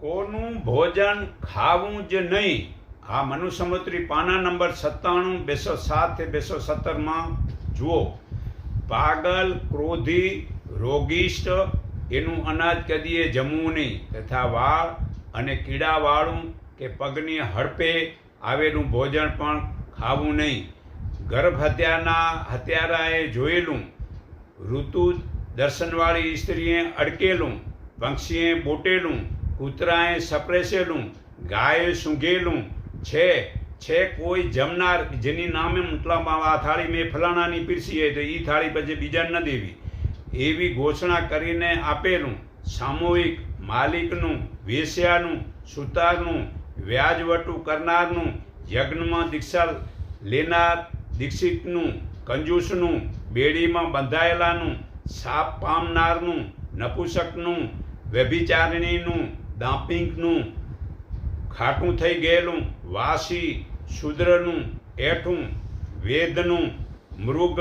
કોનું ભોજન ખાવું જ નહીં. આ મનુસ્મૃતિ પાના નંબર 97, 207 217 જુઓ. પાગલ, ક્રોધી, રોગિષ્ઠ એનું અનાજ કદીએ જમવું નહીં, તથા વાળ અને કીડાવાળું કે પગની હડપે આવેલું ભોજન પણ ખાવું નહીં. ગર્ભ હત્યારાએ જોયેલું, ઋતુ દર્શનવાળી સ્ત્રીએ અડકેલું, પક્ષીએ બોટેલું, કૂતરાએ સપરેસેલું, ગાયે સૂંઘેલું છે કોઈ જમનાર જેની નામે મતલબ આ થાળી મેં ફલાણાની પીરસી તો એ થાળી પછી બીજાને ન દેવી એવી ઘોષણા કરીને આપેલું. સામૂહિક માલિકનું, વેશ્યાનું, સુતારનું, વ્યાજવટું કરનારનું, યજ્ઞમાં દીક્ષા લેનાર દીક્ષિતનું, કંજૂસનું, બેડીમાં બંધાયેલાનું, સાપ પામનારનું, નપુસકનું, વ્યભિચારિણીનું, દાંપિકનું, ખાટું થઈ ગયેલું, વાસી, શૂદ્રનું, એઠું, વેદનું, મૃગ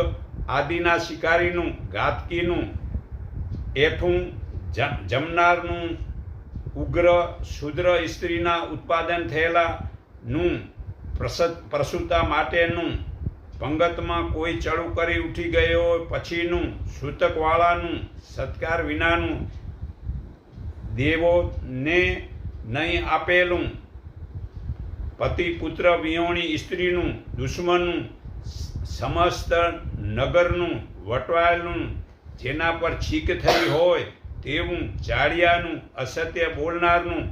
આદિના શિકારીનું, ઘાતકીનું, એઠું જમનારનું, ઉગ્ર શૂદ્ર સ્ત્રીના ઉત્પાદન થયેલાનું, પ્રસૂતા માટેનું, પંગતમાં કોઈ ચડું કરી ઉઠી ગયો પછીનું, સૂતકવાળાનું, સત્કાર વિનાનું, દેવોને નહીં આપેલું, પતિ પુત્ર વિહોણી સ્ત્રીનું, દુશ્મનનું, સમસ્ત નગરનું, વટવાયેલું, જેના પર છીક થઈ હોય તેવું, જાડિયાનું, અસત્ય બોલનારનું,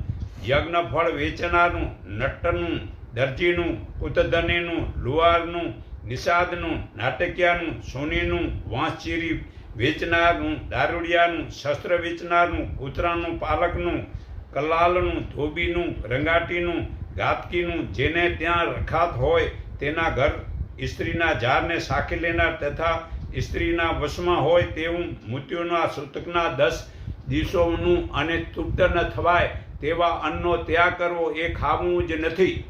યજ્ઞફળ વેચનારનું, નટ્ટનું, દરજીનું, કુતધનીનું, લુહારનું, નિષાદનું, નાટકિયાનું, સોનીનું, વાંસચીરી વેચનારનું, દારૂડિયાનું, શસ્ત્ર વેચનારનું, કૂતરાનું પાલકનું, કલાલનું, ધોબીનું, રંગાટીનું, ઘાતકીનું, જેને ત્યાં રખાત હોય તેના ઘર સ્ત્રીના ઝારને સાખી લેનાર તથા સ્ત્રીના વશમાં હોય તેવું, મૃત્યુના સૂતકના 10 દિવસોનું અને તૃપ્ત ન થવાય તેવા અન્નનો ત્યાગ કરવો એ ખાવું જ નથી.